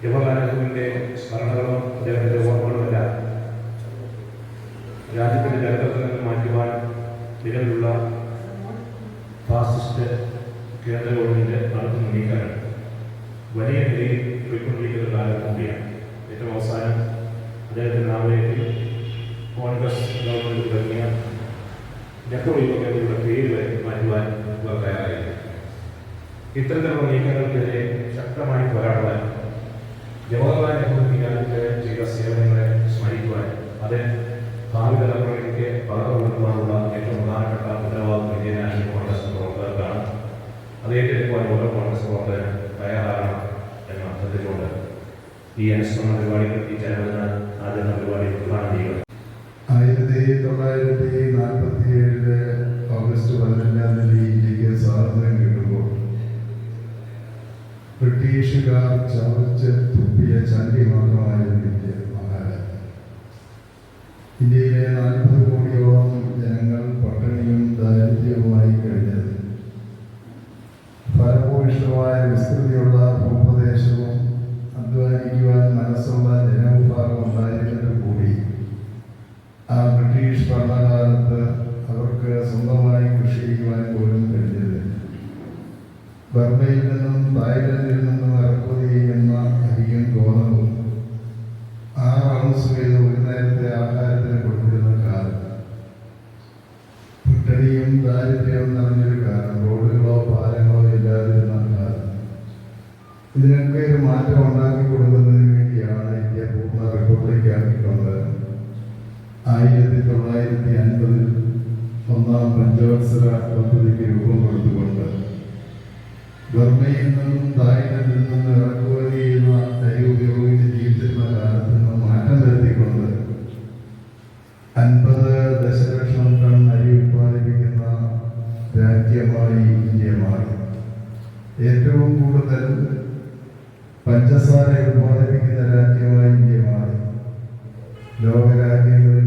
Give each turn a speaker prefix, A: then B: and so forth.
A: ജവഹർലാൽ നെഹ്റുവിൻ്റെ സ്മരണകളും അദ്ദേഹത്തിൻ്റെ ഓർമ്മകളുമെല്ലാം രാജ്യത്തിൻ്റെ ചരിത്രത്തിൽ നിന്ന് മാറ്റുവാൻ നിലവിലുള്ള ഫാസിസ്റ്റ് കേന്ദ്ര ഗവൺമെൻറ് നടത്തുന്ന നീക്കങ്ങൾ വലിയ നിലയിൽ പോയിക്കൊണ്ടിരിക്കുന്ന കാലം കൂടിയാണ്. ഏറ്റവും അവസാനം അദ്ദേഹത്തിൻ്റെ ആവേശത്തിൽ കോൺഗ്രസ് ഗവൺമെൻറ് തുടങ്ങിയ നെഹ്റു യുവ കേന്ദ്രയുടെ പേര് വരെ മാറ്റുവാൻ ഇവർ തയ്യാറായില്ല. ഇത്തരത്തിലുള്ള നീക്കങ്ങൾക്കെതിരെ ശക്തമായി പോരാടുവാൻ ജവഹർലാൽ നെഹ്റു ഈ രാജ്യത്തെ ചെയ്ത സേവനങ്ങളെ സ്മരിക്കുവാൻ അത് ഭാവി തലമുറയ്ക്ക് പകർന്നു കൊടുക്കുവാനുള്ള ഏറ്റവും പ്രധാനപ്പെട്ട ഉത്തരവാദിത്വം ഇന്ത്യൻ നാഷണൽ കോൺഗ്രസ് പ്രവർത്തകർക്കാണ്. അത് ഏറ്റെടുക്കുവാൻ ഓരോ കോൺഗ്രസ് പ്രവർത്തകരും തയ്യാറാകണം എന്ന അർത്ഥത്തിലുകൊണ്ട് ഈ അനുസ്മരണ പരിപാടികൾ ഈ ജനദിന ആചരണ പരിപാടി ഉദ്ഘാടനം ചെയ്യുക.
B: 1947 ഓഗസ്റ്റ് 15 ഇന്ത്യക്ക് സ്വാതന്ത്ര്യം കിട്ടുമ്പോൾ ബ്രിട്ടീഷുകാർ ചവച്ച് തുപ്പിയ ചണ്ടി മാത്രമായിരുന്നു ഇന്ത്യ മഹാരാജ്യം. ഇന്ത്യയിലെ 40 കോടിയോളം ജനങ്ങൾ പട്ടിണിയും ദാരിദ്ര്യവുമായി കഴിഞ്ഞത്. ഫലഭൂയിഷ്ഠമായ വിസ്തൃതിയുള്ള ഭൂപ്രദേശവും അധ്വാനിക്കുവാൻ മനസ്സുള്ള ജനവിഭാഗം ഉണ്ടായിരുന്നിട്ട് കൂടി ആ ബ്രിട്ടീഷ് ഭരണകാലത്ത് അവർക്ക് സ്വന്തമായി കൃഷി ചെയ്യുവാൻ പോലും കഴിഞ്ഞില്ല. ബർമയിൽ നിന്നും തായ്ലൻഡിൽ നിന്നും ഇറക്കുമതി ചെയ്യുന്ന അരിയും ഗോതമ്പും 6 ഔൺസ് വീതം ഒരു നേരത്തെ ആഹാരത്തിന് കൊടുത്തിരുന്ന കാലം. പട്ടിണിയും ദാരിദ്ര്യവും നിറഞ്ഞൊരു കാലം. റോഡുകളോ പാലങ്ങളോ ഇല്ലാതിരുന്ന കാലം. ഇതിനൊക്കെ ഒരു മാറ്റം ഉണ്ടാക്കി കൊടുക്കുന്നതിന് വേണ്ടിയാണ് ഇന്ത്യ പൂർണ്ണ റിപ്പബ്ലിക്കാക്കിക്കൊണ്ട് 1950 ഒന്നാം പഞ്ചവത്സര പദ്ധതിക്ക് രൂപം കൊടുത്തുകൊണ്ട് ബർമയിൽ നിന്നും തായ്ലൻഡിൽ നിന്നും ഇറക്കുമതി ചെയ്യുന്ന അരി ഉപയോഗിച്ച് ജീവിച്ചിരുന്ന കാലത്ത് നിന്ന് മാറ്റം വരുത്തിക്കൊണ്ട് 50 ദശലക്ഷം ടൺ അരി ഉത്പാദിപ്പിക്കുന്ന രാജ്യമായി ഇന്ത്യ മാറി. ഏറ്റവും കൂടുതൽ പഞ്ചസാര ഉത്പാദിപ്പിക്കുന്ന രാജ്യമായി ഇന്ത്യ മാറി. ലോകരാജ്യങ്ങളിൽ